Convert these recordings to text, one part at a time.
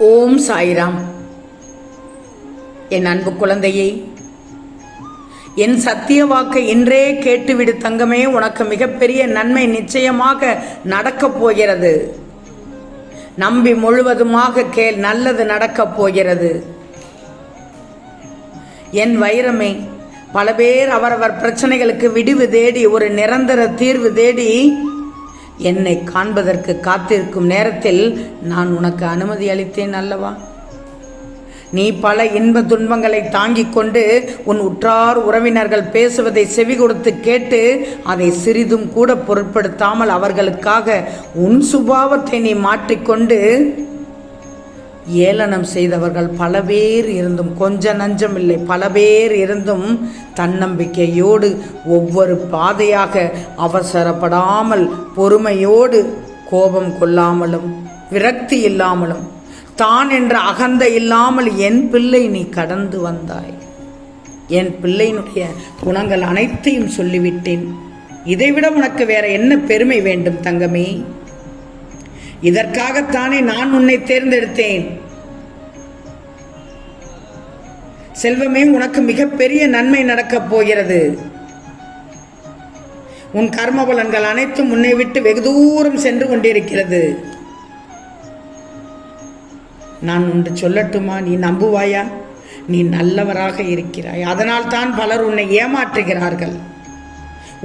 ஓம் சாய்ராம். என் அன்பு குழந்தையே, என் சத்திய வாக்கை இன்றே கேட்டுவிடு தங்கமே. உனக்கு மிகப்பெரிய நன்மை நிச்சயமாக நடக்கப் போகிறது. நம்பி முழுவதுமாக கேள், நல்லது நடக்கப் போகிறது. என் வைரமே, பல பேர் அவரவர் பிரச்சனைகளுக்கு விடிவு தேடி ஒரு நிரந்தர தீர்வு தேடி என்னை காண்பதற்கு காத்திருக்கும் நேரத்தில் நான் உனக்கு அனுமதி அளித்தேன் அல்லவா? நீ பல இன்ப துன்பங்களை தாங்கிக் கொண்டு உன் உற்றார் உறவினர்கள் பேசுவதை செவி கொடுத்து கேட்டு அதை சிறிதும் கூட பொருட்படுத்தாமல் அவர்களுக்காக உன் சுபாவத்தை நீ மாற்றிக்கொண்டு ஏளனம் செய்தவர்கள் பல பேர் இருந்தும், கொஞ்ச நஞ்சம் இல்லை, பல பேர் இருந்தும் தன்னம்பிக்கையோடு ஒவ்வொரு பாதையாக அவசரப்படாமல் பொறுமையோடு கோபம் கொள்ளாமலும் விரக்தி இல்லாமலும் தான் என்ற அகந்தை இல்லாமல் என் பிள்ளை நீ கடந்து வந்தாய். என் பிள்ளையினுடைய குணங்கள் அனைத்தையும் சொல்லிவிட்டேன். இதைவிட உனக்கு வேற என்ன பெருமை வேண்டும் தங்கமே? இதற்காகத்தானே நான் உன்னை தேர்ந்தெடுத்தேன். செல்வமே, உனக்கு மிகப்பெரிய நன்மை நடக்கப் போகிறது. உன் கர்ம பலன்கள் அனைத்தும் உன்னை விட்டு வெகு தூரம் சென்று கொண்டிருக்கிறது. நான் ஒன்று சொல்லட்டுமா? நீ நம்புவாயா? நீ நல்லவராக இருக்கிறாய். அதனால் தான் பலர் உன்னை ஏமாற்றுகிறார்கள்.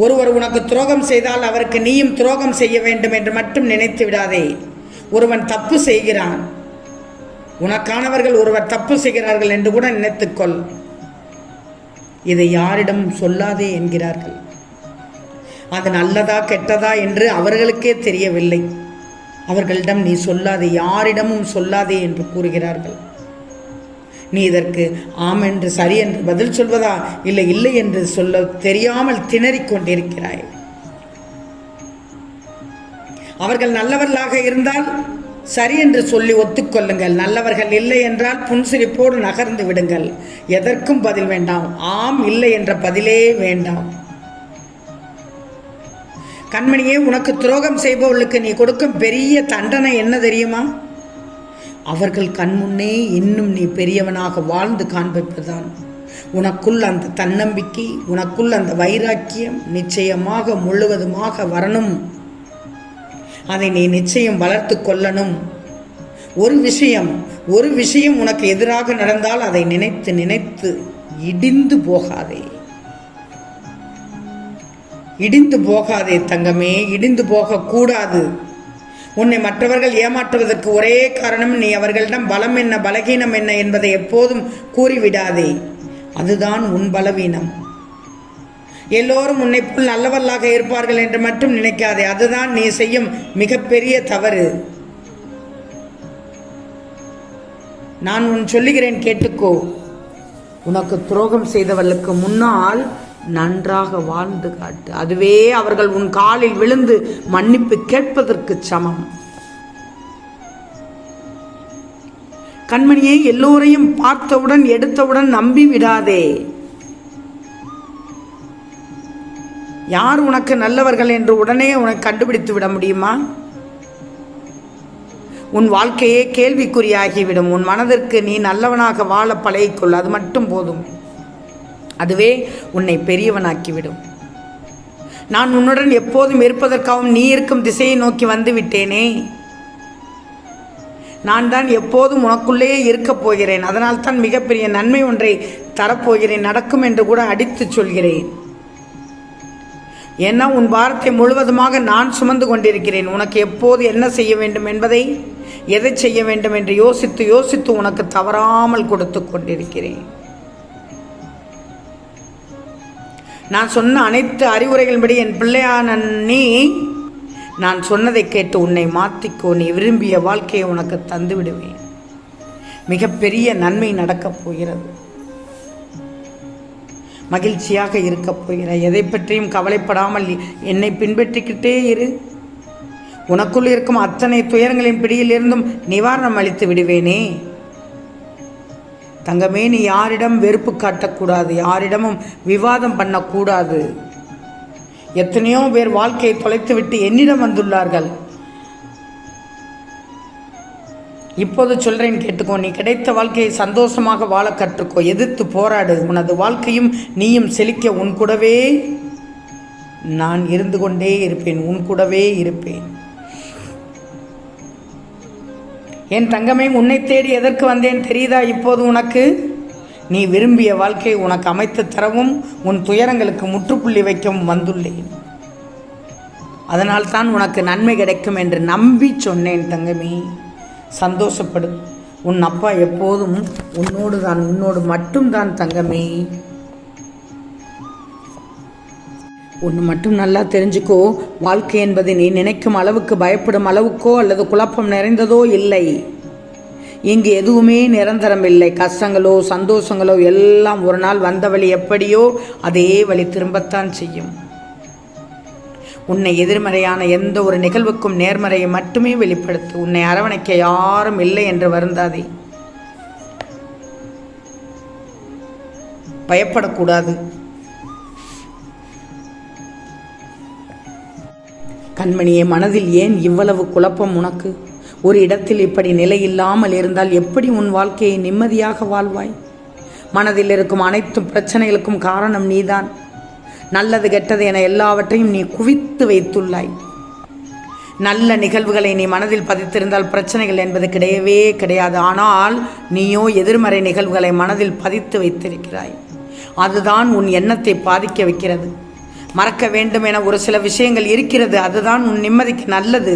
ஒருவர் உனக்கு துரோகம் செய்தால் அவருக்கு நீயும் துரோகம் செய்ய வேண்டும் என்று மட்டும் நினைத்து விடாதே. ஒருவன் தப்பு செய்கிறான், உனக்கானவர்கள் ஒருவர் தப்பு செய்கிறார்கள் என்று கூட நினைத்துக்கொள். இதை யாரிடம் சொல்லாதே என்கிறார்கள். அது நல்லதா கெட்டதா என்று அவர்களுக்கே தெரியவில்லை. அவர்களிடம் நீ சொல்லாதே, யாரிடமும் சொல்லாதே என்று கூறுகிறார்கள். நீ இதற்கு ஆம் என்று சரி என்று பதில் சொல்வதா, இல்லை இல்லை என்று சொல்ல தெரியாமல் திணறிக் கொண்டிருக்கிறாய். அவர்கள் நல்லவர்களாக இருந்தால் சரி என்று சொல்லி ஒத்துக்கொள்ளுங்கள். நல்லவர்கள் இல்லை என்றால் புன்சிரிப்போடு நகர்ந்து விடுங்கள். எதற்கும் பதில் வேண்டாம். ஆம் இல்லை என்ற பதிலே வேண்டாம். கண்மணியே, உனக்கு துரோகம் செய்பவர்களுக்கு நீ கொடுக்கும் பெரிய தண்டனை என்ன தெரியுமா? அவர்கள் கண்முன்னே இன்னும் நீ பெரியவனாக வாழ்ந்து காண்பிப்பதுதான். உனக்குள் அந்த தன்னம்பிக்கை, உனக்குள் அந்த வைராக்கியம் நிச்சயமாக முழுவதுமாக வரணும். அதை நீ நிச்சயம் வளர்த்து கொள்ளணும். ஒரு விஷயம் உனக்கு எதிராக நடந்தால் அதை நினைத்து நினைத்து இடிந்து போகாதே தங்கமே. இடிந்து போகக்கூடாது. உன்னை மற்றவர்கள் ஏமாற்றுவதற்கு ஒரே காரணம் நீ அவர்களிடம் பலம் என்ன பலகீனம் என்ன என்பதை எப்போதும் கூறிவிடாதே. அதுதான் உன் பலவீனம். எல்லோரும் உன்னை போல் நல்லவர்களாக இருப்பார்கள் என்று மட்டும் நினைக்காதே. அதுதான் நீ செய்யும் மிகப்பெரிய தவறு. நான் சொல்லுகிறேன், கேட்டுக்கோ. உனக்கு துரோகம் செய்தவர்களுக்கு முன்னால் நன்றாக வாழ்ந்து காட்டு. அதுவே அவர்கள் உன் காலில் விழுந்து மன்னிப்பு கேட்பதற்கு சமம். கண்மணியை, எல்லோரையும் பார்த்தவுடன் எடுத்தவுடன் நம்பி விடாதே. யார் உனக்கு நல்லவர்கள் என்று உடனே உனக்கு கண்டுபிடித்து விட முடியுமா? உன் வாழ்க்கையே கேள்விக்குறியாகிவிடும். உன் மனதிற்கு நீ நல்லவனாக வாழ பழகிக்கொள். அது மட்டும் போதும். அதுவே உன்னை பெரியவனாக்கிவிடும். நான் உன்னுடன் எப்போதும் இருப்பதற்காகவும் நீ இருக்கும் திசையை நோக்கி வந்து விட்டேனே. நான் தான் எப்போதும் உனக்குள்ளேயே இருக்கப் போகிறேன். அதனால் தான் மிகப்பெரிய நன்மை ஒன்றை தரப்போகிறேன். நடக்கும் என்று கூட அடித்து சொல்கிறேன். ஏன்னா உன் பாரத்தை முழுவதுமாக நான் சுமந்து கொண்டிருக்கிறேன். உனக்கு எப்போது என்ன செய்ய வேண்டும் என்பதை, எதை செய்ய வேண்டும் என்று யோசித்து யோசித்து உனக்கு தவறாமல் கொடுத்து கொண்டிருக்கிறேன். நான் சொன்ன அனைத்து அறிவுரைகளின்படி என் பிள்ளையான நீ நான் சொன்னதை கேட்டு உன்னை மாற்றிக்கோ. நீ விரும்பிய வாழ்க்கையை உனக்கு தந்து விடுவேன். மிகப்பெரிய நன்மை நடக்கப் போகிறது. மகிழ்ச்சியாக இருக்கப் போகிறாய். எதை பற்றியும் கவலைப்படாமல் என்னை பின்பற்றிக்கிட்டே இரு. உனக்குள் இருக்கும் அத்தனை துயரங்களின் பிடியில் இருந்தும் நிவாரணம் அளித்து விடுவேனே. தங்கமே, நீ யாரிடம் வெறுப்பு காட்டக்கூடாது. யாரிடமும் விவாதம் பண்ணக்கூடாது. எத்தனையோ பேர் வாழ்க்கையை தொலைத்துவிட்டு என்னிடம் வந்துள்ளார்கள். இப்போது சொல்கிறேன் கேட்டுக்கோ. நீ கிடைத்த வாழ்க்கையை சந்தோஷமாக வாழ கற்றுக்கோ. எதிர்த்து போராடு. உனது வாழ்க்கையும் நீயும் செழிக்க உன் கூடவே நான் இருந்து கொண்டே இருப்பேன். உன் கூடவே இருப்பேன். என் தங்கமே, உன்னை தேடி எதற்கு வந்தேன் தெரியுதா? இப்போது உனக்கு நீ விரும்பிய வாழ்க்கையை உனக்கு அமைத்து தரவும் உன் துயரங்களுக்கு முற்றுப்புள்ளி வைக்கவும் வந்துள்ளேன். அதனால்தான் உனக்கு நன்மை கிடைக்கும் என்று நம்பி சொன்னேன் தங்கமே. சந்தோஷப்படு. உன் அப்பா எப்போதும் உன்னோடு தான், உன்னோடு மட்டும்தான் தங்கமே. ஒன்று மட்டும் நல்லா தெரிஞ்சுக்கோ. வாழ்க்கை என்பது நீ நினைக்கும் அளவுக்கு, பயப்படும் அளவுக்கோ அல்லது குழப்பம் நிறைந்ததோ இல்லை. இங்கு எதுவுமே நிரந்தரம் இல்லை. கஷ்டங்களோ சந்தோஷங்களோ எல்லாம் ஒரு நாள் வந்த வழி எப்படியோ அதே வழி திரும்பத்தான் செய்யும். உன்னை எதிர்மறையான எந்த ஒரு நிகழ்வுக்கும் நேர்மறையை மட்டுமே வெளிப்படுத்து. உன்னை அரவணைக்க யாரும் இல்லை என்று வருந்தாதே. பயப்படக்கூடாது. கண்மணியே, மனதில் ஏன் இவ்வளவு குழப்பம் உனக்கு? ஒரு இடத்தில் இப்படி நிலை இல்லாமல் இருந்தால் எப்படி உன் வாழ்க்கையை நிம்மதியாக வாழ்வாய்? மனதில் இருக்கும் அனைத்து பிரச்சனைகளுக்கும் காரணம் நீதான். நல்லது கெட்டது என எல்லாவற்றையும் நீ குவித்து வைத்துள்ளாய். நல்ல நிகழ்வுகளை நீ மனதில் பதித்திருந்தால் பிரச்சனைகள் என்பது கிடையவே கிடையாது. ஆனால் நீயோ எதிர்மறை நிகழ்வுகளை மனதில் பதித்து வைத்திருக்கிறாய். அதுதான் உன் எண்ணத்தை பாதிக்க வைக்கிறது. மறக்க வேண்டும் என ஒரு சில விஷயங்கள் இருக்கிறது. அதுதான் உன் நிம்மதிக்கு நல்லது.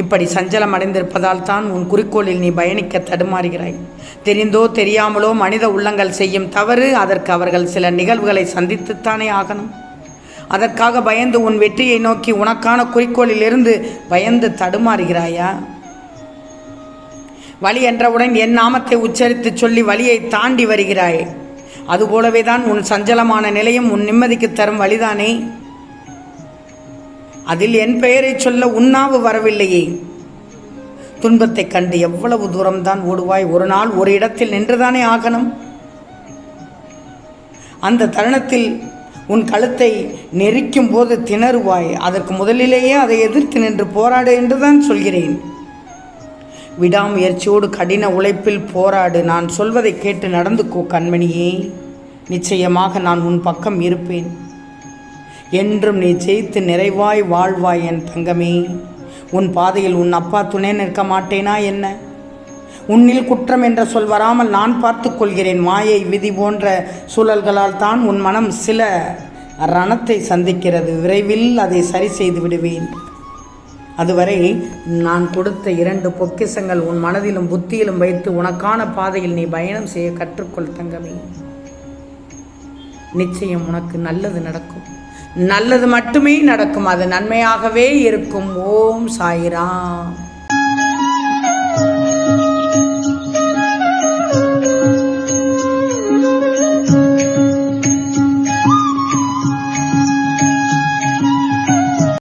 இப்படி சஞ்சலம் அடைந்திருப்பதால் தான் உன் குறிக்கோளில் நீ பயணிக்க தடுமாறுகிறாய். தெரிந்தோ தெரியாமலோ மனித உள்ளங்கள் செய்யும் தவறு. அதற்கு அவர்கள் சில நிகழ்வுகளை சந்தித்துத்தானே ஆகணும். அதற்காக பயந்து உன் வெற்றியை நோக்கி உனக்கான குறிக்கோளில் இருந்து பயந்து தடுமாறுகிறாயா? வழி என்றவுடன் என் நாமத்தை உச்சரித்து சொல்லி வழியை தாண்டி வருகிறாய். அதுபோலவே தான் உன் சஞ்சலமான நிலையும் உன் நிம்மதிக்கு தரும் வழிதானே. அதில் என் பெயரை சொல்ல உன்னாவு வரவில்லையே. துன்பத்தை கண்டு எவ்வளவு தூரம்தான் ஓடுவாய்? ஒரு நாள் ஒரு இடத்தில் நின்றுதானே ஆகணும். அந்த தருணத்தில் உன் கழுத்தை நெரிக்கும் போது திணறுவாய். அதற்கு முதலிலேயே அதை எதிர்த்து நின்று போராடு என்றுதான் சொல்கிறேன். விடாமுயற்சியோடு கடின உழைப்பில் போராடு. நான் சொல்வதை கேட்டு நடந்துக்கோ கண்மணியே. நிச்சயமாக நான் உன் பக்கம் இருப்பேன். என்றும் நீ ஜெயித்து நிறைவாய் வாழ்வாய் என் தங்கமே. உன் பாதையில் உன் அப்பா துணை நிற்க மாட்டேனா என்ன? உன்னில் குற்றம் என்ற சொல் வராமல் நான் பார்த்து கொள்கிறேன். மாயை விதி போன்ற சூழல்களால் தான் உன் மனம் சில ரணத்தை சந்திக்கிறது. விரைவில் அதை சரி செய்து விடுவேன். அதுவரை நான் கொடுத்த 2 பொக்கிஷங்கள் உன் மனதிலும் புத்தியிலும் வைத்து உனக்கான பாதையில் நீ பயணம் செய்ய கற்றுக்கொள் தங்கமே. நிச்சயம் உனக்கு நல்லது நடக்கும். நல்லது மட்டுமே நடக்கும். அது நன்மையாகவே இருக்கும். ஓம் சாய்ராம்.